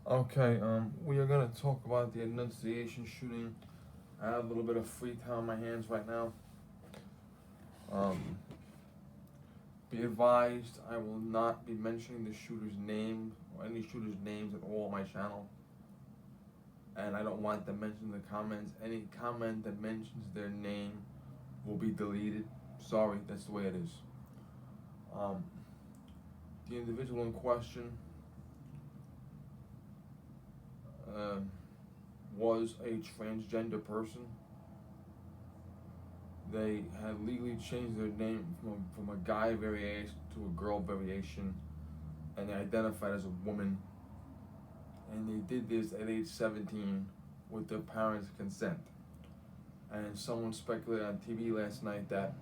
Okay, we are gonna talk about the Annunciation shooting. I have a little bit of free time on my hands right now. Um, be advised, I will not be mentioning the shooter's name or any shooter's names at all on my channel. And I don't want them mentioned in the comments. Any comment that mentions their name will be deleted. Sorry, that's the way it is. Um, the individual in question um was a transgender person. They had legally changed their name from a guy variation to a girl variation, and they identified as a woman. And they did this at age 17 with their parents' consent. And someone speculated on TV last night that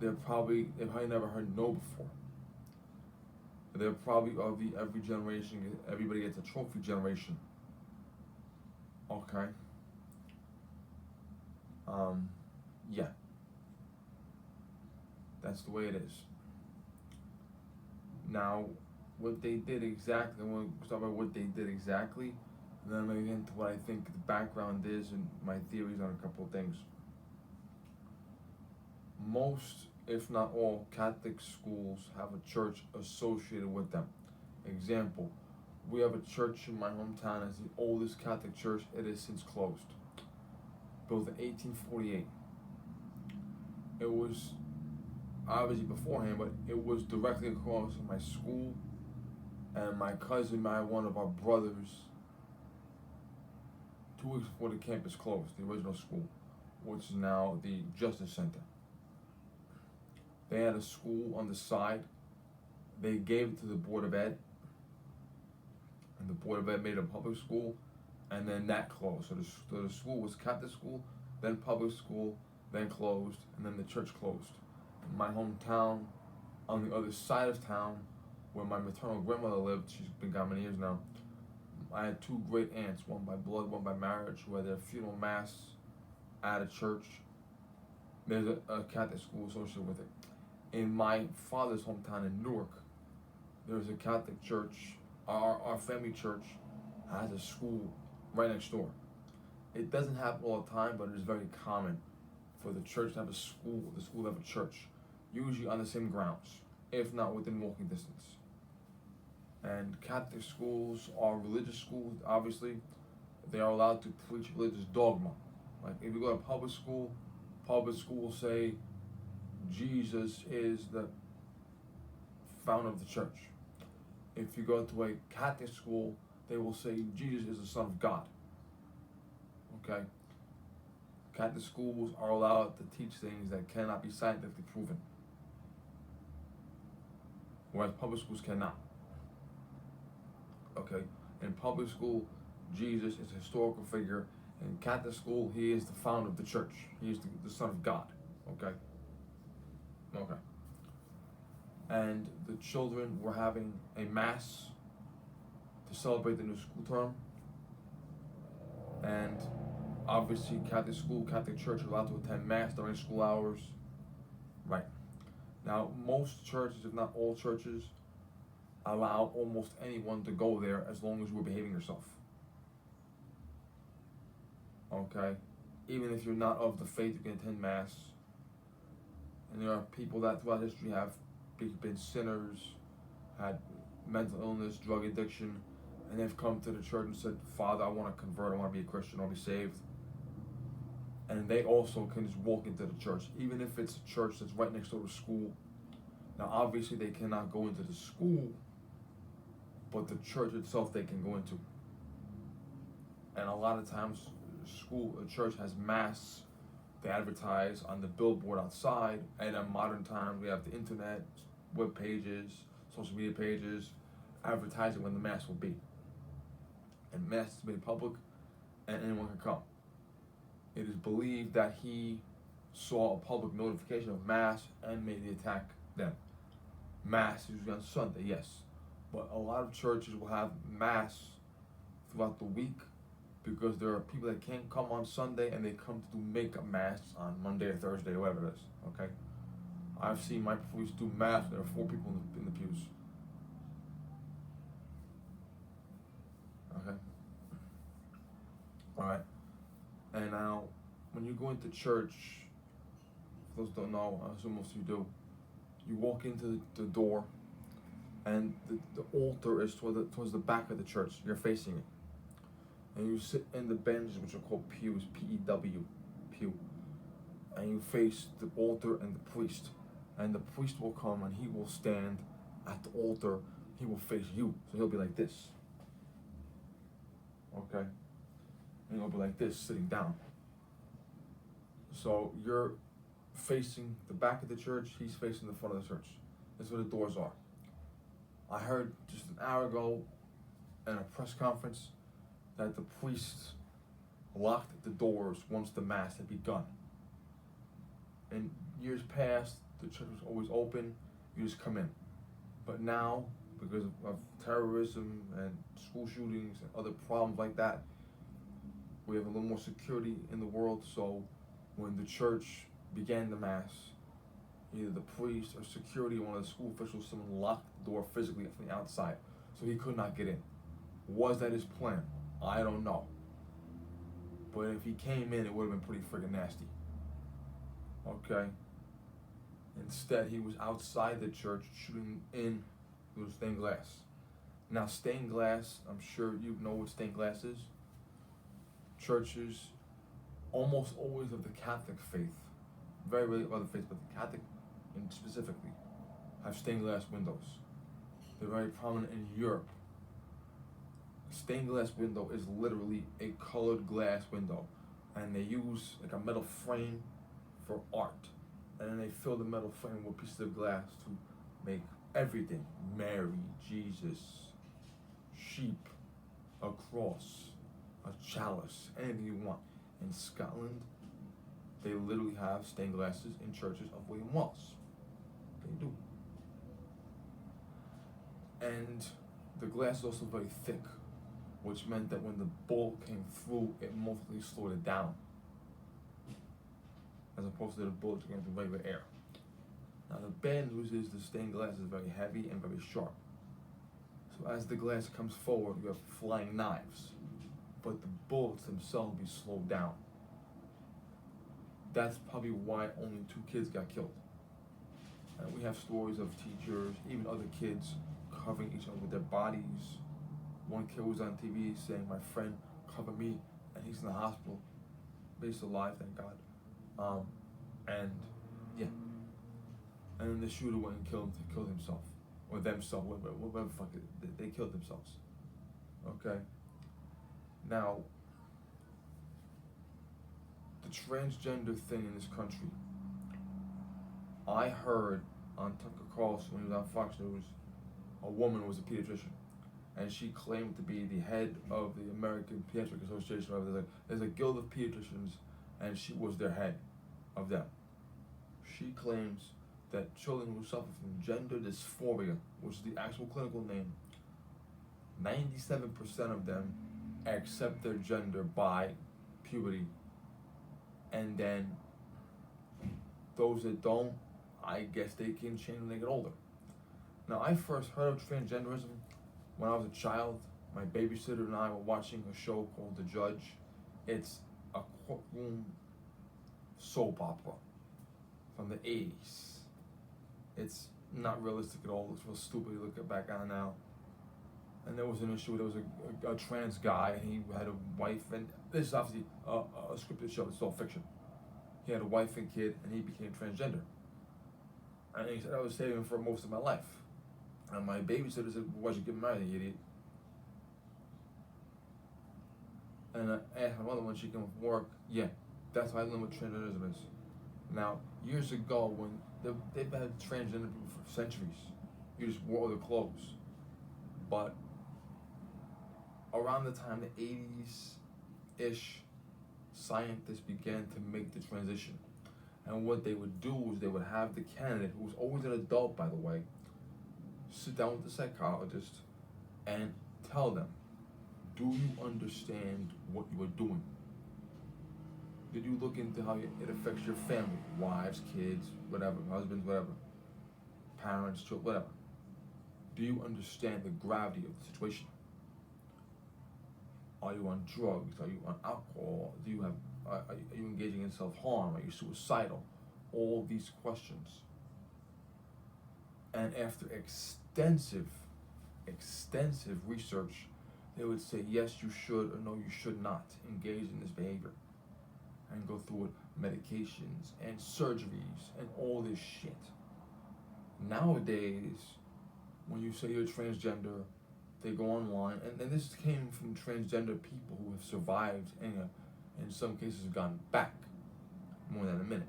they probably never heard no before. They're probably of the every generation, everybody gets a trophy generation. Okay. Um, yeah, that's the way it is. Now, what they did exactly, I want to talk about what they did exactly, and then I'm going to get into what I think the background is and my theories on a couple of things. Most, if not all, Catholic schools have a church associated with them. Example, we have a church in my hometown. It's the oldest Catholic church. It is since closed. Built in 1848. It was obviously beforehand, but it was directly across from my school, and my cousin, one of our brothers, 2 weeks before the campus closed, the original school, which is now the Justice Center. They had a school on the side. They gave it to the Board of Ed, and the Board of Ed made it a public school, and then that closed. So the school was Catholic school, then public school, then closed, and then the church closed. In my hometown, on the other side of town, where my maternal grandmother lived, she's been gone many years now, I had two great aunts, one by blood, one by marriage, who had their funeral mass at a church. There's a Catholic school associated with it. In my father's hometown in Newark, there's a Catholic church. Our family church has a school right next door. It doesn't happen all the time, but it is very common for the church to have a school, the school to have a church, usually on the same grounds, if not within walking distance. And Catholic schools are religious schools, obviously. They are allowed to preach religious dogma. Like if you go to public school will say Jesus is the founder of the church. If you go to a Catholic school, they will say Jesus is the Son of God. Okay? Catholic schools are allowed to teach things that cannot be scientifically proven, whereas public schools cannot. Okay? In public school, Jesus is a historical figure. In Catholic school, he is the founder of the church. He is the Son of God. Okay? Okay. And the children were having a mass to celebrate the new school term. And obviously, Catholic school, Catholic church are allowed to attend mass during school hours. Right. Now, most churches, if not all churches, allow almost anyone to go there as long as you're behaving yourself. Okay? Even if you're not of the faith, you can attend mass. And there are people that throughout history have been sinners, had mental illness, drug addiction, and they've come to the church and said, Father, I want to convert, I want to be a Christian, I want to be saved. And they also can just walk into the church, even if it's a church that's right next door to school. Now, obviously, they cannot go into the school, but the church itself they can go into. And a lot of times, a church has mass. They advertise on the billboard outside, and in modern times, we have the internet, web pages, social media pages, advertising when the mass will be. And mass is made public, and anyone can come. It is believed that he saw a public notification of mass and made the attack then. Mass is usually on Sunday, yes, but a lot of churches will have mass throughout the week, because there are people that can't come on Sunday and they come to do makeup mass on Monday or Thursday or whatever it is. Okay, I've seen my police do mass. There are 4 people in the pews. Alright? And now, when you go into church, for those who don't know, I assume most of you do, you walk into the door, and the altar is towards the back of the church. You're facing it. And you sit in the benches, which are called pews, P-E-W, pew. And you face the altar and the priest. And the priest will come and he will stand at the altar. He will face you. So he'll be like this. Okay? And he'll be like this, sitting down. So you're facing the back of the church, he's facing the front of the church. That's where the doors are. I heard just an hour ago in a press conference that the priests locked the doors once the mass had begun. In years past, the church was always open, you just come in. But now, because of terrorism and school shootings and other problems like that, we have a little more security in the world. So when the church began the mass, either the priest or security, one of the school officials, someone locked the door physically from the outside, so he could not get in. Was that his plan? I don't know. But if he came in, it would have been pretty friggin' nasty. Okay? Instead, he was outside the church shooting in through stained glass. Now, stained glass, I'm sure you know what stained glass is. Churches, almost always of the Catholic faith, very rarely of other faiths, but the Catholic specifically, have stained glass windows. They're very prominent in Europe. Stained glass window is literally a colored glass window, and they use like a metal frame for art, and then they fill the metal frame with pieces of glass to make everything: Mary, Jesus, sheep, a cross, a chalice, anything you want. In Scotland, they literally have stained glasses in churches of William Wallace. They do. And the glass is also very thick, which meant that when the bullet came through, it mostly slowed it down, as opposed to the bullets going through regular air. Now the bad news is the stained glass is very heavy and very sharp. So as the glass comes forward, you have flying knives, but the bullets themselves will be slowed down. That's probably why only 2 kids got killed. And we have stories of teachers, even other kids, covering each other with their bodies. One kid was on TV saying, "My friend covered me," and he's in the hospital, but he's alive, thank God. And yeah, and then the shooter went and killed himself, or themselves, whatever fuck it, they killed themselves. Okay. Now, the transgender thing in this country, I heard on Tucker Carlson when he was on Fox News, a woman was a pediatrician, and she claimed to be the head of the American Pediatric Association. There's a guild of pediatricians, and she was their head of them. She claims that children who suffer from gender dysphoria, which is the actual clinical name, 97% of them accept their gender by puberty, and then those that don't, I guess they can change when they get older. Now, I first heard of transgenderism when I was a child. My babysitter and I were watching a show called The Judge. It's a courtroom soap opera from the 80s. It's not realistic at all. It's real stupid to look back on now. And there was an issue. There was a trans guy, and he had a wife, and this is obviously a scripted show. It's all fiction. He had a wife and kid, and he became transgender. And he said, "I was saving him for most of my life." And my babysitter said, "Why'd you get married, you idiot?" And I asked my mother when she came from work, "Yeah, that's how I learned what transgenderism is." Now, years ago, when they've had transgender people for centuries, you just wore other clothes. But around the time the 80s-ish, scientists began to make the transition. And what they would do is they would have the candidate, who was always an adult, by the way, sit down with the psychologist and tell them, do you understand what you are doing? Did you look into how it affects your family, wives, kids, whatever, husbands, whatever, parents, children, whatever? Do you understand the gravity of the situation? Are you on drugs? Are you on alcohol? Do you have? Are you engaging in self-harm? Are you suicidal? All these questions. And after extensive research, they would say yes, you should, or no, you should not engage in this behavior, and go through it, medications and surgeries and all this shit. Nowadays, when you say you're transgender, they go online, and this came from transgender people who have survived and in some cases gone back more than a minute.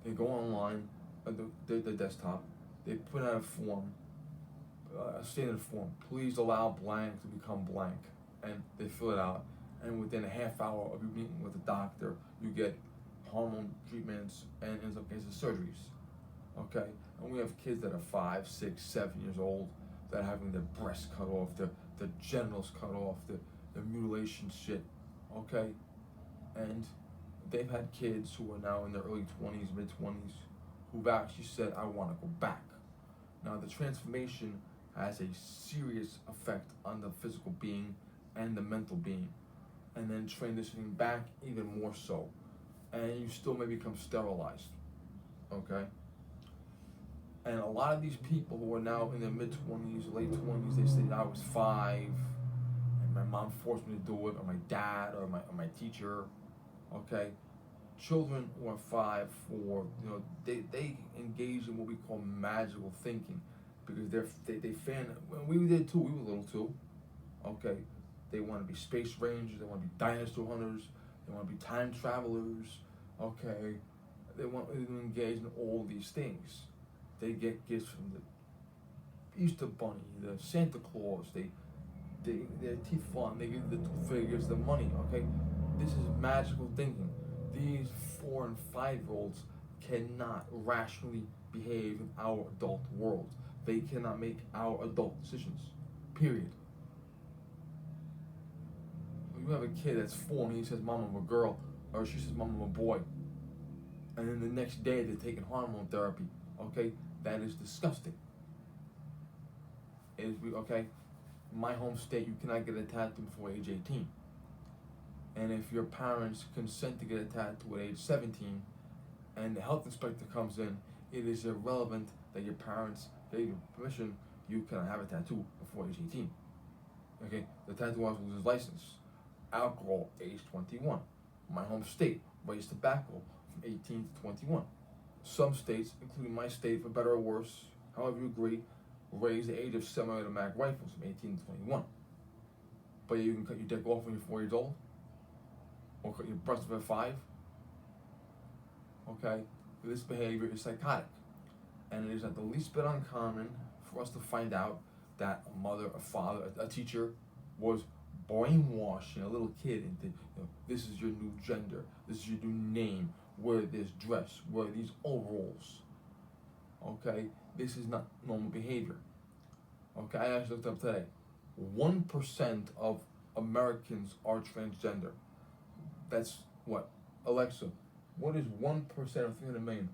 They go online, the desktop, they put out a form, a standard form, please allow blank to become blank, and they fill it out, and within a half hour of you meeting with a doctor, you get hormone treatments and in some cases surgeries. Okay, and we have kids that are 5, 6, 7 years old that are having their breasts cut off, their genitals cut off, the mutilation shit. Okay, and they've had kids who are now in their early 20s, mid 20s, who've actually said, I want to go back. Now, the transformation has a serious effect on the physical being and the mental being, and then transitioning back even more so. And you still may become sterilized, okay? And a lot of these people who are now in their mid-20s, late 20s, they say, I was 5, and my mom forced me to do it, or my dad, or my teacher, okay? Children who are 5, 4, they engage in what we call magical thinking, because they fan. When we did too, we were little too. Okay, they want to be space rangers. They want to be dinosaur hunters. They want to be time travelers. Okay, they want to engage in all these things. They get gifts from the Easter Bunny, the Santa Claus. Their teeth fun. They give the two figures the money. Okay, this is magical thinking. These 4 and 5-year-olds cannot rationally behave in our adult world. They cannot make our adult decisions. Period. You have a kid that's 4 and he says, Mom, I'm a girl, or she says, Mom, I'm a boy. And then the next day they're taking hormone therapy. Okay, that is disgusting. Okay, my home state, you cannot get a tattoo before age 18. And if your parents consent to get a tattoo at age 17 and the health inspector comes in, it is irrelevant that your parents gave you permission, you cannot have a tattoo before age 18. Okay, the tattoo artist loses license. Alcohol, age 21. My home state, raised tobacco from 18 to 21. Some states, including my state, for better or worse, however you agree, raise the age of semi-automatic rifles from 18 to 21. But you can cut your dick off when you're 4 years old, or cut your breast off at 5. Okay, this behavior is psychotic, and it is not the least bit uncommon for us to find out that a mother, a father, a teacher was brainwashing a little kid into, this is your new gender, this is your new name, wear this dress, wear these overalls. Okay, this is not normal behavior. Okay, I actually looked up today. 1% of Americans are transgender. That's what? Alexa, what is 1% of 300 million?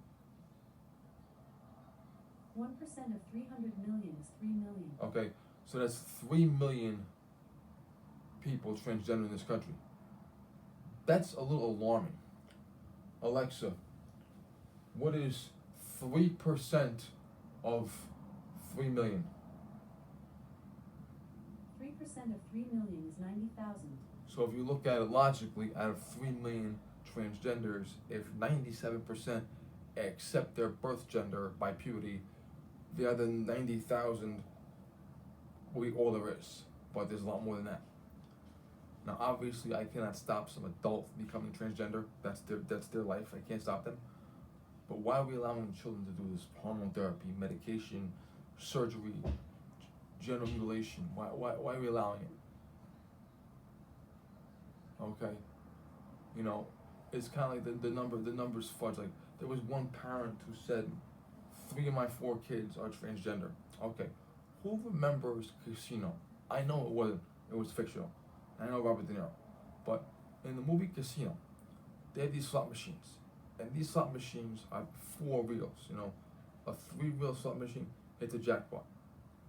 1% of 300 million is 3 million. Okay, so that's 3 million people transgender in this country. That's a little alarming. Alexa, what is 3% of 3 million? 3% of 3 million is 90,000. So if you look at it logically, out of 3 million transgenders, if 97% accept their birth gender by puberty, the other 90,000 will be all there is. But there's a lot more than that. Now, obviously, I cannot stop some adult becoming transgender. That's their life. I can't stop them. But why are we allowing children to do this hormone therapy, medication, surgery, genital mutilation? Why are we allowing it? Okay, it's kind of like the numbers fudge. Like, there was one parent who said 3 of my 4 kids are transgender. Okay, who remembers Casino? I know it wasn't. It was fictional. I know Robert De Niro, but in the movie Casino, they have these slot machines, and these slot machines are 4 reels. A 3-reel slot machine hits the jackpot,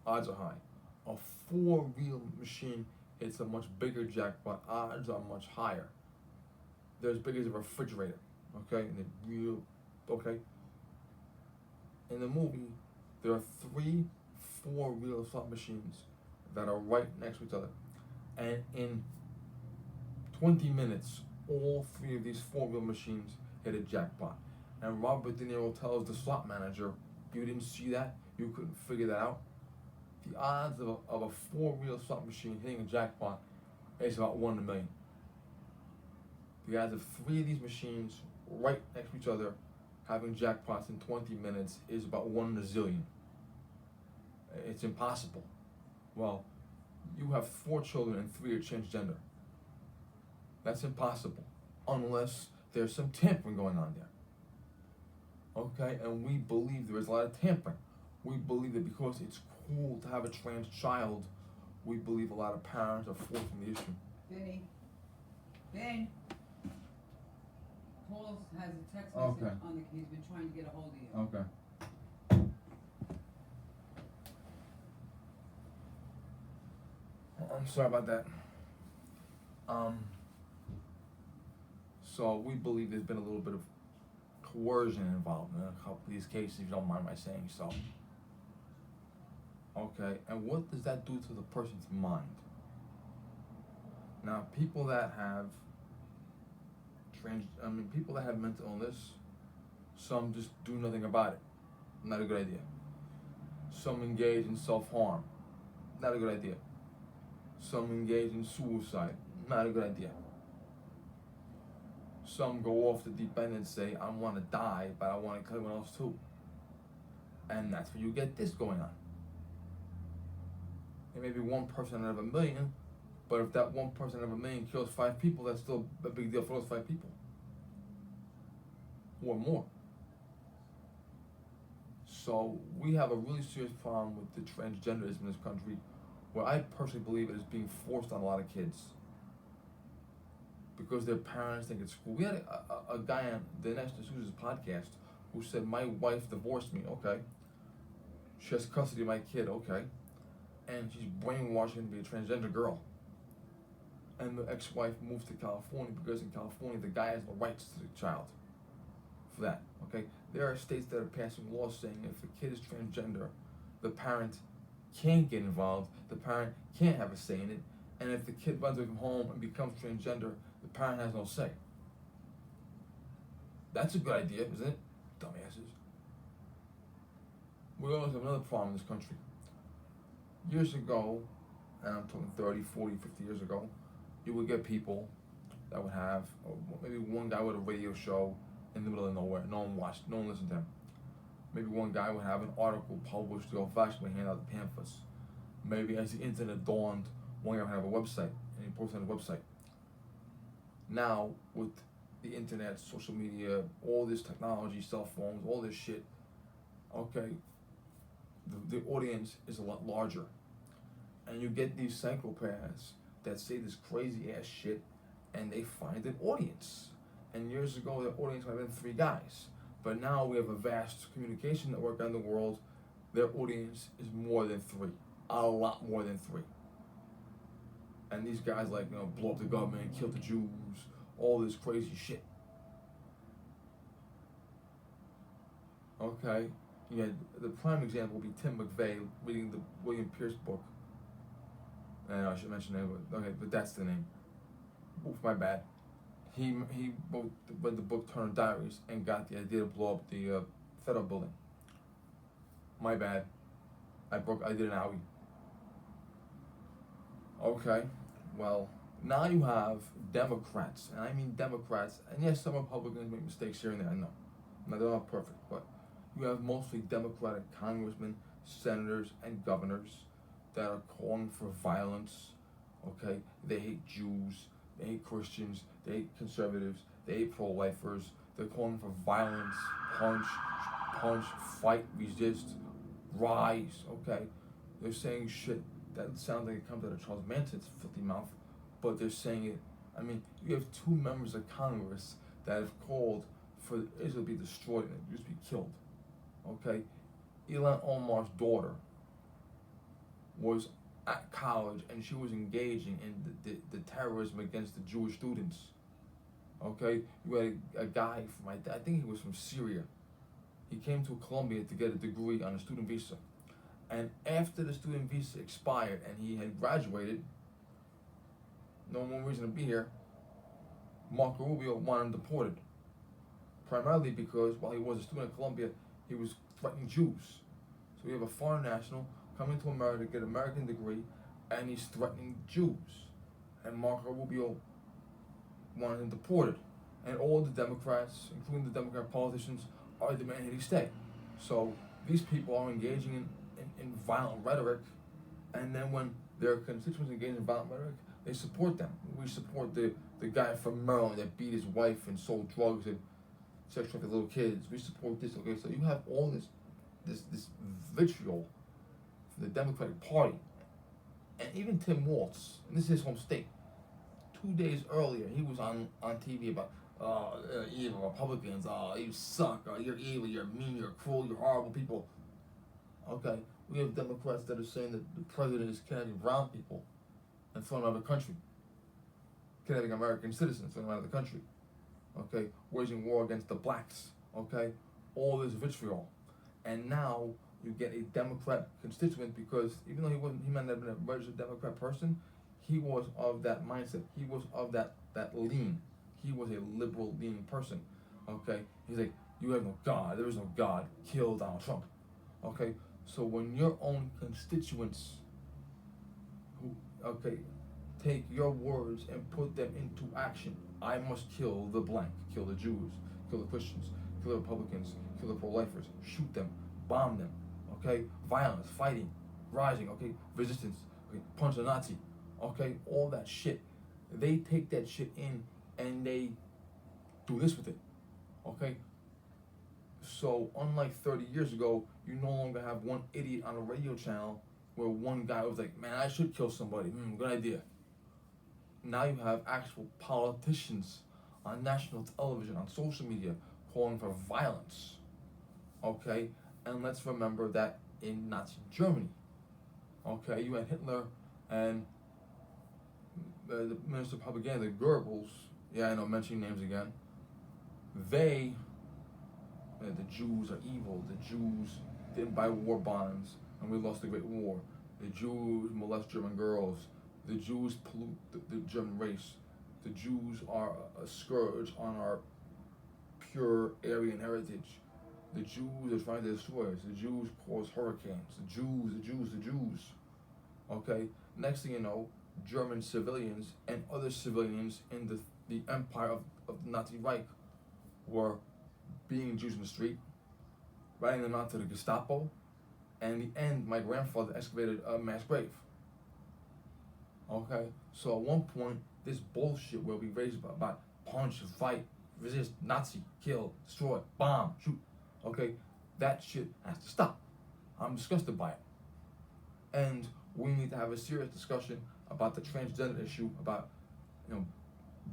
odds are high. A 4-reel machine it's a much bigger jackpot. Odds are much higher. They're as big as a refrigerator, okay? And they're real, okay? In the movie, there are 3 4-wheel slot machines that are right next to each other. And in 20 minutes, all 3 of these 4-wheel machines hit a jackpot. And Robert De Niro tells the slot manager, you didn't see that? You couldn't figure that out? The odds of a 4-wheel slot machine hitting a jackpot is about 1 in a million. The odds of 3 of these machines right next to each other having jackpots in 20 minutes is about 1 in a zillion. It's impossible. Well, you have 4 children and 3 are transgender. That's impossible, unless there's some tampering going on there. Okay, and we believe there is a lot of tampering. We believe that because it's cool to have a trans child, we believe a lot of parents are forcing the issue. Ben, Paul has a text message Okay. on the, he's been trying to get a hold of you. Okay. I'm sorry about that. So we believe there's been a little bit of coercion involved in a couple of these cases, if you don't mind my saying so. Okay, and what does that do to the person's mind? Now, people that have people that have mental illness, some just do nothing about it. Not a good idea. Some engage in self-harm. Not a good idea. Some engage in suicide. Not a good idea. Some go off the deep end and say, I want to die, but I want to kill everyone else too. And that's where you get this going on. It may be 1 person out of a million, but if that 1 person out of a million kills 5 people, that's still a big deal for those 5 people. Or more. So we have a really serious problem with the transgenderism in this country, where I personally believe it is being forced on a lot of kids. Because their parents think it's cool. We had a guy on the Next to Susan's podcast who said, my wife divorced me, okay. She has custody of my kid, okay. And she's brainwashing to be a transgender girl. And the ex-wife moves to California because in California the guy has the rights to the child for that, okay. There are states that are passing laws saying if a kid is transgender, the parent can't get involved, the parent can't have a say in it, and if the kid runs away from home and becomes transgender, the parent has no say. That's a good idea, isn't it? Dumbasses. We always have another problem in this country. Years ago, and I'm talking 30, 40, 50 years ago, you would get people that would have, maybe one guy with a radio show in the middle of nowhere. No one watched, no one listened to him. Maybe one guy would have an article published the old-fashioned way, hand out the pamphlets. Maybe as the internet dawned, one guy would have a website, and he posted on the website. Now, with the internet, social media, all this technology, cell phones, all this shit, okay, the audience is a lot larger. And you get these psychopaths that say this crazy ass shit, and they find an audience. And years ago, the audience might have been 3 guys. But now we have a vast communication network around the world. Their audience is more than 3. A lot more than 3. And these guys like, blow up the government, kill the Jews, all this crazy shit. Okay, the prime example would be Tim McVeigh reading the William Pierce book. And I should mention it, but okay, but that's the name. Oof, my bad. He read the book Turner Diaries and got the idea to blow up the federal building. My bad. I did an owie. Okay, well, now you have Democrats, and I mean Democrats, and yes, some Republicans make mistakes here and there, I know. Now, they're not perfect, but you have mostly Democratic congressmen, senators, and governors that are calling for violence, okay? They hate Jews, they hate Christians, they hate conservatives, they hate pro-lifers. They're calling for violence, punch, fight, resist, rise, okay? They're saying shit that sounds like it comes out of Charles Manson's filthy mouth, but they're saying it. I mean, you have 2 members of Congress that have called for Israel to be destroyed and just be killed, okay? Ilhan Omar's daughter was at college, and she was engaging in the terrorism against the Jewish students. Okay, you had a guy from, I think he was from Syria. He came to Colombia to get a degree on a student visa. And after the student visa expired and he had graduated, no more reason to be here, Marco Rubio wanted him deported. Primarily because while he was a student at Columbia, he was threatening Jews. So we have a foreign national coming to America to get an American degree, and he's threatening Jews. And Marco Rubio wanted him deported. And all the Democrats, including the Democrat politicians, are demanding that he stay. So these people are engaging in violent rhetoric, and then when their constituents engage in violent rhetoric, they support them. We support the guy from Maryland that beat his wife and sold drugs and sex trafficked little kids. We support this. Okay, so you have all this vitriol for the Democratic Party, and even Tim Walz, and this is his home state. 2 days earlier, he was on TV about evil Republicans. You suck. You're evil. You're mean. You're cruel. You're horrible people. Okay, we have Democrats that are saying that the president is kidnapping brown people and throwing them out of the country, kidnapping American citizens, throwing them out of the country. Okay, waging war against the blacks. Okay, all this vitriol, and now you get a Democrat constituent because even though he might not have been a registered Democrat person, he was of that mindset. He was of that lean. He was a liberal leaning person. Okay, he's like, you have no God. There is no God. Kill Donald Trump. Okay, so when your own constituents, take your words and put them into action. I must kill the blank, kill the Jews, kill the Christians, kill the Republicans, kill the pro-lifers, shoot them, bomb them, okay? Violence, fighting, rising, okay? Resistance, okay? Punch a Nazi, okay? All that shit. They take that shit in and they do this with it, okay? So unlike 30 years ago, you no longer have one idiot on a radio channel where one guy was like, man, I should kill somebody. Good idea. Now you have actual politicians on national television, on social media, calling for violence. Okay? And let's remember that in Nazi Germany, okay, you had Hitler and the Minister of Propaganda, Goebbels, yeah, I know, mentioning names again, the Jews are evil, the Jews didn't buy war bonds, and we lost the Great War. The Jews molest German girls. The Jews pollute the German race. The Jews are a scourge on our pure Aryan heritage. The Jews are trying to destroy us. The Jews cause hurricanes. The Jews. Okay? Next thing you know, German civilians and other civilians in the empire of the Nazi Reich were beating Jews in the street, writing them out to the Gestapo, and in the end, my grandfather excavated a mass grave. Okay, so at one point, this bullshit where we raised about punch, fight, resist, Nazi, kill, destroy, bomb, shoot, okay, that shit has to stop. I'm disgusted by it. And we need to have a serious discussion about the transgender issue, about,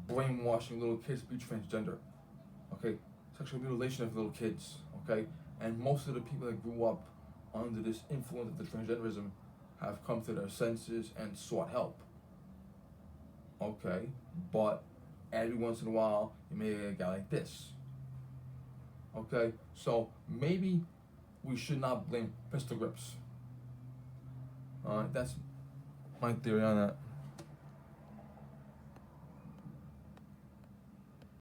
brainwashing little kids to be transgender, okay, sexual mutilation of little kids, okay, and most of the people that grew up under this influence of the transgenderism have come to their senses and sought help. Okay, but every once in a while, you may get a guy like this. Okay, so maybe we should not blame pistol grips. Alright, that's my theory on that.